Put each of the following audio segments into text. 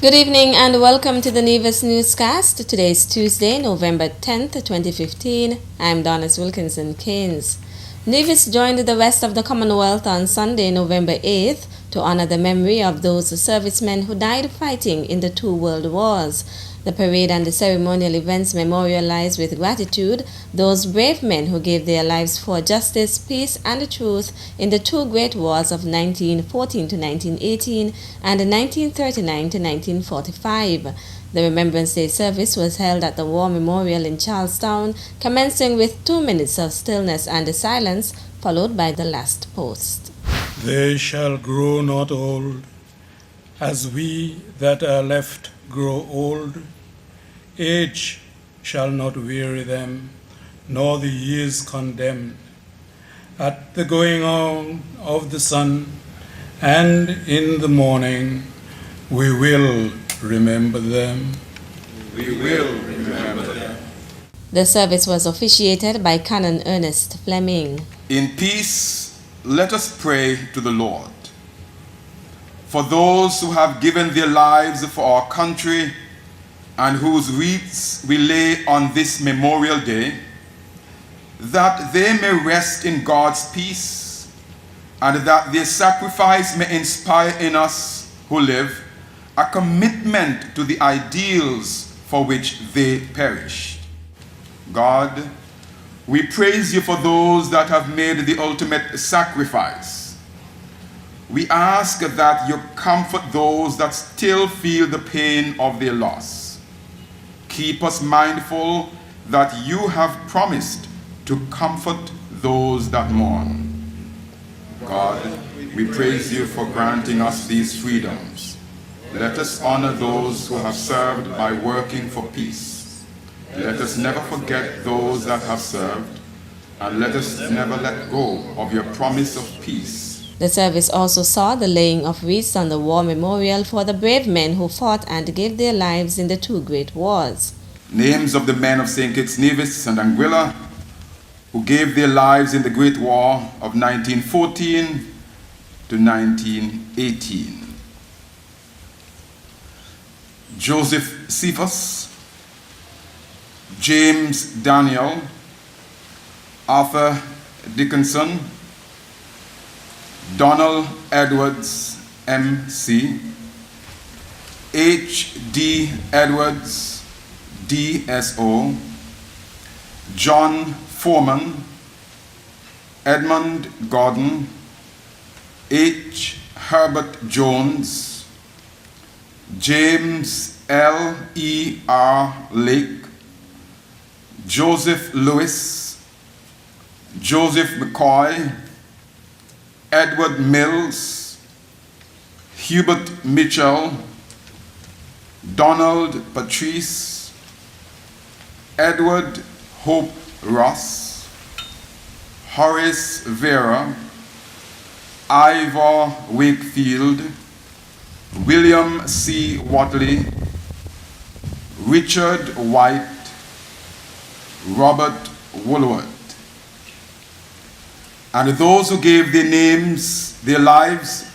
Good evening and welcome to the Nevis Newscast. Today is Tuesday, November 10th, 2015. I'm Donis Wilkinson Keynes. Nevis joined the rest of the Commonwealth on Sunday, November 8th to honor the memory of those servicemen who died fighting in the two world wars. The parade and the ceremonial events memorialize with gratitude those brave men who gave their lives for justice, peace, and truth in the two great wars of 1914 to 1918 and 1939 to 1945. The Remembrance Day service was held at the War Memorial in Charlestown, commencing with 2 minutes of stillness and silence, followed by the last post. They shall grow not old, as we that are left grow old. Age shall not weary them, nor the years condemn. At the going on of the sun, and in the morning, we will remember them. We will remember them. The service was officiated by Canon Ernest Fleming. In peace, let us pray to the Lord. For those who have given their lives for our country and whose wreaths we lay on this Memorial Day, that they may rest in God's peace and that their sacrifice may inspire in us who live a commitment to the ideals for which they perished. God, we praise you for those that have made the ultimate sacrifice. We ask that you comfort those that still feel the pain of their loss. Keep us mindful that you have promised to comfort those that mourn. God, we praise you for granting us these freedoms. Let us honor those who have served by working for peace. Let us never forget those that have served, and let us never let go of your promise of peace. The service also saw the laying of wreaths on the War Memorial for the brave men who fought and gave their lives in the two great wars. Names of the men of St. Kitts Nevis and Anguilla who gave their lives in the Great War of 1914 to 1918. Joseph Cephas, James Daniel, Arthur Dickinson, Donald Edwards, M.C., H.D. Edwards, D.S.O., John Foreman, Edmund Gordon, H. Herbert Jones, James L. E. R. Lake, Joseph Lewis, Joseph McCoy, Edward Mills, Hubert Mitchell, Donald Patrice, Edward Hope Ross, Horace Vera, Ivor Wakefield, William C. Watley, Richard White, Robert Woolworth, and those who gave their lives,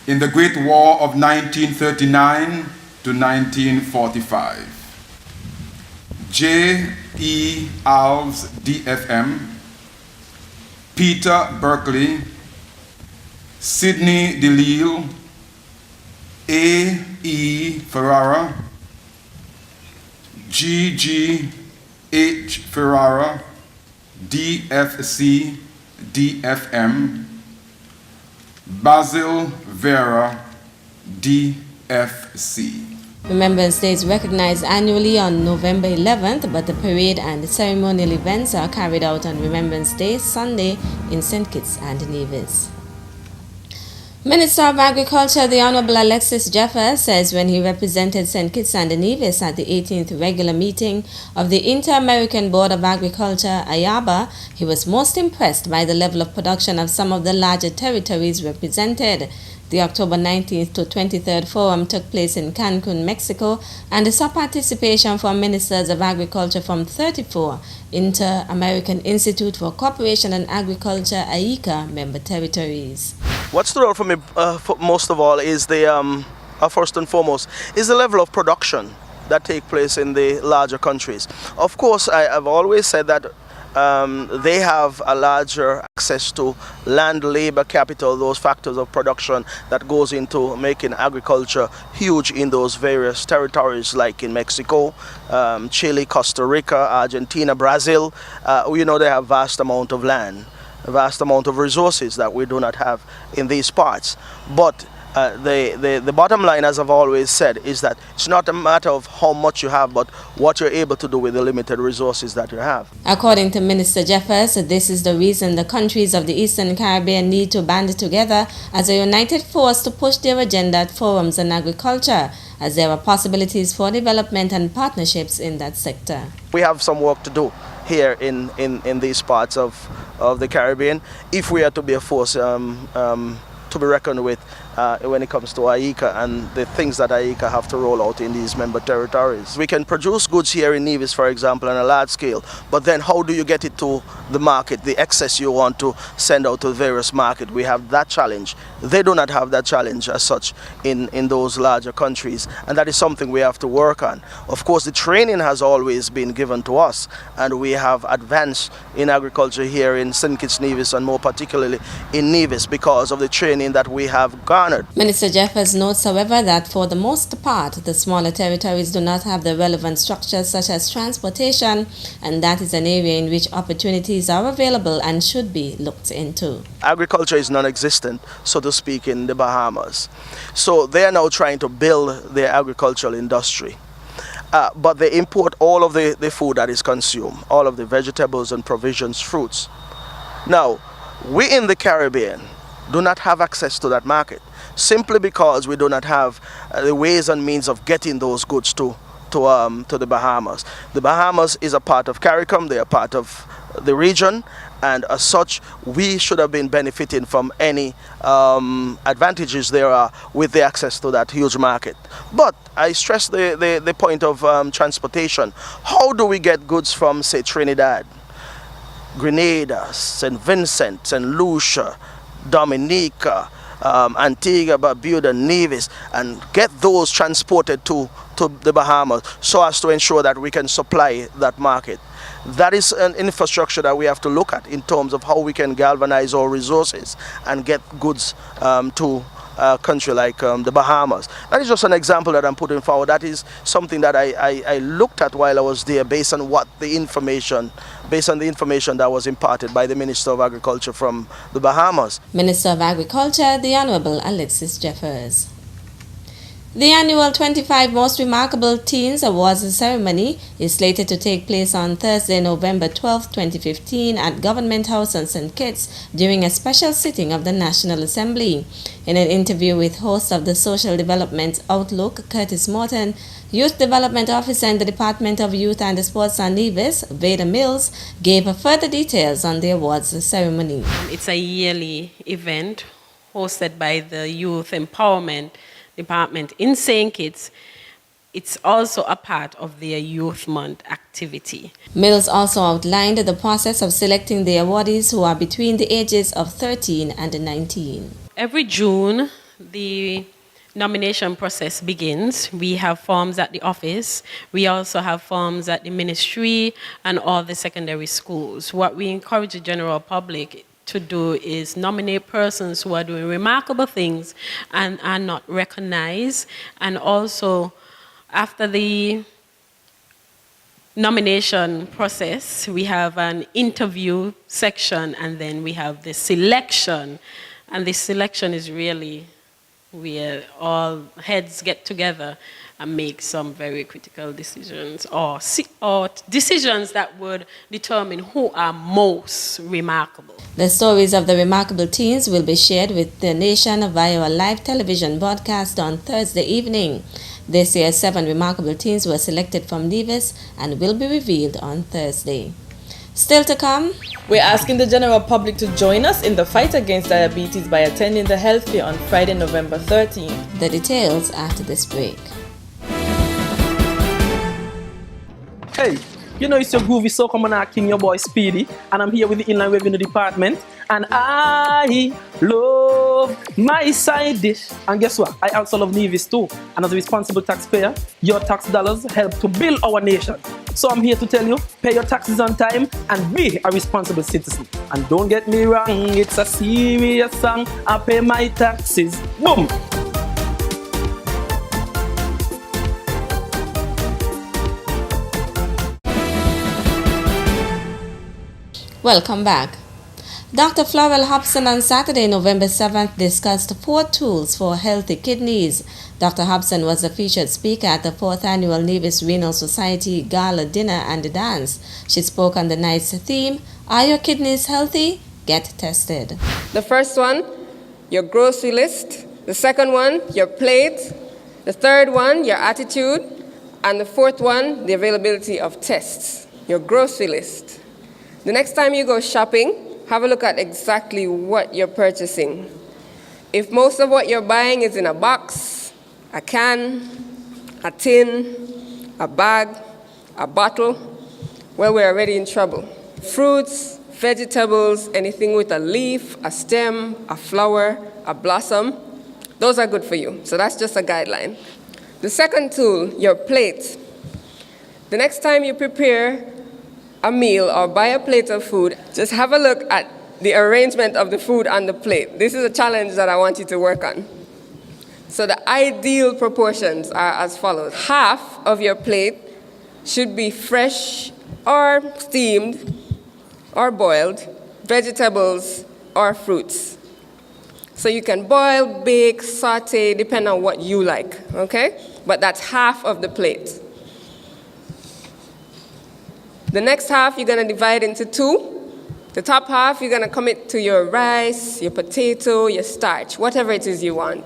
in the Great War of 1939 to 1945. J. E. Alves, DFM, Peter Berkeley, Sidney DeLille, A. E. Ferrara, G. G. H. Ferrara, DFC, DFM, Basil Vera, DFC. Remembrance Day is recognized annually on November 11th, but the parade and the ceremonial events are carried out on Remembrance Day, Sunday, in St. Kitts and Nevis. Minister of Agriculture, the Honorable Alexis Jeffers, says when he represented St. Kitts and Nevis at the 18th regular meeting of the Inter-American Board of Agriculture, IABA, he was most impressed by the level of production of some of the larger territories represented. The October 19th to 23rd forum took place in Cancun, Mexico, and saw participation from ministers of agriculture from 34 Inter-American Institute for Cooperation and Agriculture, AICA, member territories. What stood out for me most of all is the first and foremost, is the level of production that take place in the larger countries. Of course, I've always said that they have a larger access to land, labor, capital, those factors of production that goes into making agriculture huge in those various territories, like in Mexico, Chile, Costa Rica, Argentina, Brazil. They have vast amount of land, a vast amount of resources that we do not have in these parts. But the bottom line, as I've always said, is that it's not a matter of how much you have, but what you're able to do with the limited resources that you have. According to Minister Jeffers, this is the reason the countries of the Eastern Caribbean need to band together as a united force to push their agenda at forums on agriculture, as there are possibilities for development and partnerships in that sector. We have some work to do here in these parts of the Caribbean if we are to be a force to be reckoned with when it comes to AICA and the things that AICA have to roll out in these member territories. We can produce goods here in Nevis, for example, on a large scale, but then how do you get it to the market, the excess you want to send out to various markets? We have that challenge. They do not have that challenge as such in those larger countries, and that is something we have to work on. Of course, the training has always been given to us, and we have advanced in agriculture here in St. Kitts Nevis, and more particularly in Nevis, because of the training that we have garnered. Minister Jeffers notes, however, that for the most part, the smaller territories do not have the relevant structures such as transportation, and that is an area in which opportunities are available and should be looked into. Agriculture is non-existent, so to speak, in the Bahamas. So they are now trying to build their agricultural industry. But they import all of the food that is consumed, all of the vegetables and provisions, fruits. Now, we in the Caribbean do not have access to that market, simply because we do not have the ways and means of getting those goods to the Bahamas. The Bahamas is a part of CARICOM, they are part of the region, and as such, we should have been benefiting from any advantages there are with the access to that huge market. But I stress the point of transportation. How do we get goods from, say, Trinidad, Grenada, St. Vincent, St. Lucia, Dominica, Antigua, Barbuda, Nevis, and get those transported to the Bahamas so as to ensure that we can supply that market? That is an infrastructure that we have to look at in terms of how we can galvanize our resources and get goods to a country like the Bahamas. That is just an example that I'm putting forward. That is something that I looked at while I was there based on the information that was imparted by the Minister of Agriculture from the Bahamas. Minister of Agriculture, the Honorable Alexis Jeffers. The annual 25 Most Remarkable Teens Awards ceremony is slated to take place on Thursday, November 12, 2015 at Government House on St. Kitts during a special sitting of the National Assembly. In an interview with host of the Social Development Outlook, Curtis Morton, Youth Development Officer in the Department of Youth and Sports and Nevis, Veda Mills, gave further details on the awards ceremony. It's a yearly event hosted by the Youth Empowerment Department in St. Kitts. It's also a part of their Youth Month activity. Mills also outlined the process of selecting the awardees who are between the ages of 13 and 19. Every June, the nomination process begins. We have forms at the office. We also have forms at the ministry and all the secondary schools. What we encourage the general public to do is nominate persons who are doing remarkable things and are not recognized. And also, after the nomination process, we have an interview section, and then we have the selection. And the selection is really where all heads get together and make some very critical decisions, or decisions that would determine who are most remarkable. The stories of the remarkable teens will be shared with the nation via a live television broadcast on Thursday evening. This year, 7 remarkable teens were selected from Nevis and will be revealed on Thursday. Still to come, we're asking the general public to join us in the fight against diabetes by attending the health fair on Friday, November 13th. The details after this break. Hey, you know it's your groovy so come on king, your boy Speedy, and I'm here with the Inland Revenue Department, and I love My side dish. And guess what? I also love Nevis too. And as a responsible taxpayer, your tax dollars help to build our nation. So I'm here to tell you, pay your taxes on time and be a responsible citizen. And don't get me wrong, it's a serious song. I pay my taxes. Boom! Welcome back. Dr. Florel Hobson on Saturday, November 7th, discussed 4 tools for healthy kidneys. Dr. Hobson was the featured speaker at the 4th Annual Nevis Renal Society Gala Dinner and Dance. She spoke on the night's theme, Are Your Kidneys Healthy? Get Tested. The first one, your grocery list. The second one, your plate. The third one, your attitude. And the fourth one, the availability of tests, your grocery list. The next time you go shopping, have a look at exactly what you're purchasing. If most of what you're buying is in a box, a can, a tin, a bag, a bottle, well, we're already in trouble. Fruits, vegetables, anything with a leaf, a stem, a flower, a blossom, those are good for you. So that's just a guideline. The second tool, your plate. The next time you prepare a meal or buy a plate of food, just have a look at the arrangement of the food on the plate. This is a challenge that I want you to work on. So the ideal proportions are as follows. Half of your plate should be fresh or steamed or boiled vegetables or fruits. So you can boil, bake, saute, depending on what you like, okay? But that's half of the plate. The next half, you're going to divide into 2. The top half, you're going to commit to your rice, your potato, your starch, whatever it is you want.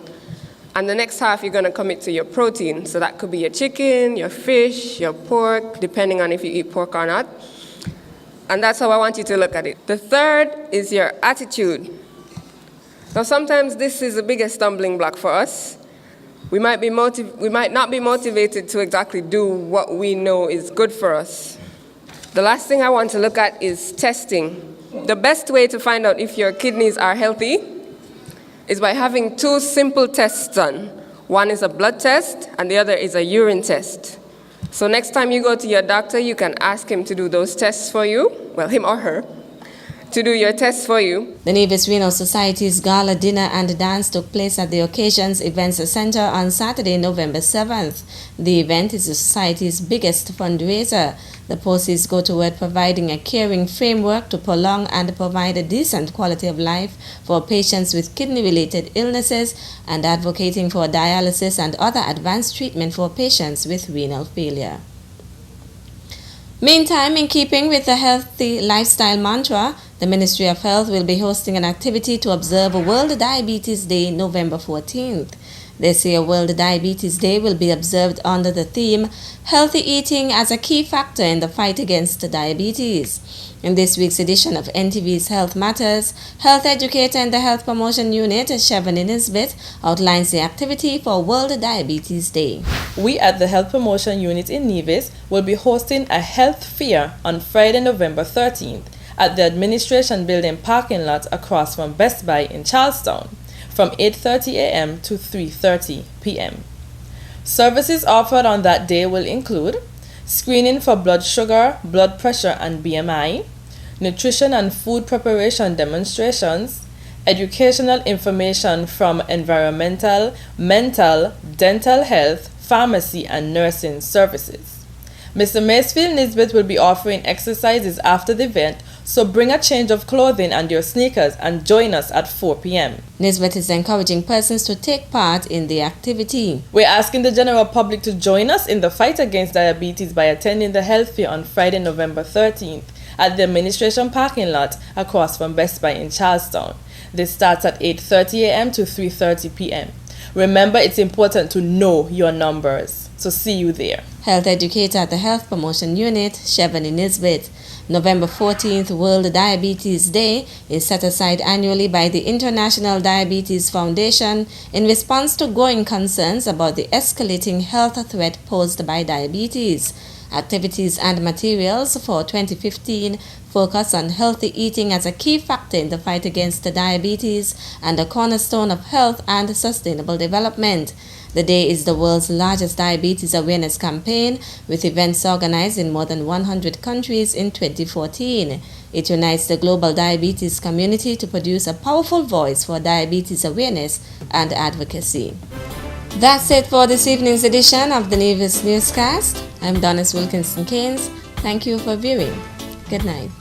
And the next half, you're going to commit to your protein. So that could be your chicken, your fish, your pork, depending on if you eat pork or not. And that's how I want you to look at it. The third is your attitude. Now, sometimes this is the biggest stumbling block for us. We might not be motivated to exactly do what we know is good for us. The last thing I want to look at is testing. The best way to find out if your kidneys are healthy is by having 2 simple tests done. One is a blood test and the other is a urine test. So next time you go to your doctor, you can ask him to do those tests for you, well, him or her, to do your tests for you. The Nevis Renal Society's Gala Dinner and Dance took place at the Occasions Events Center on Saturday, November 7th. The event is the Society's biggest fundraiser. The proceeds go toward providing a caring framework to prolong and provide a decent quality of life for patients with kidney-related illnesses and advocating for dialysis and other advanced treatment for patients with renal failure. Meantime, in keeping with the healthy lifestyle mantra, the Ministry of Health will be hosting an activity to observe World Diabetes Day, November 14th. This year, World Diabetes Day will be observed under the theme, Healthy Eating as a Key Factor in the Fight Against Diabetes. In this week's edition of NTV's Health Matters, health educator in the Health Promotion Unit, Chevani Nisbet, outlines the activity for World Diabetes Day. We at the Health Promotion Unit in Nevis will be hosting a health fair on Friday, November 13th at the Administration Building parking lot across from Best Buy in Charlestown from 8:30 a.m. to 3:30 p.m. Services offered on that day will include screening for blood sugar, blood pressure and BMI, nutrition and food preparation demonstrations, educational information from environmental, mental, dental health, pharmacy and nursing services. Mr. Macefield Nisbet will be offering exercises after the event, so bring a change of clothing and your sneakers and join us at 4 p.m. Nisbet is encouraging persons to take part in the activity. We're asking the general public to join us in the fight against diabetes by attending the health fair on Friday, November 13th at the administration parking lot across from Best Buy in Charlestown. This starts at 8:30 a.m. to 3:30 p.m. Remember, it's important to know your numbers. So see you there. Health educator at the Health Promotion Unit, Chevani Nisbet. November 14th, World Diabetes Day, is set aside annually by the International Diabetes Foundation in response to growing concerns about the escalating health threat posed by diabetes. Activities and materials for 2015 focus on healthy eating as a key factor in the fight against diabetes and a cornerstone of health and sustainable development. The day is the world's largest diabetes awareness campaign, with events organized in more than 100 countries in 2014. It unites the global diabetes community to produce a powerful voice for diabetes awareness and advocacy. That's it for this evening's edition of the Nevis Newscast. I'm Donis Wilkinson Keynes. Thank you for viewing. Good night.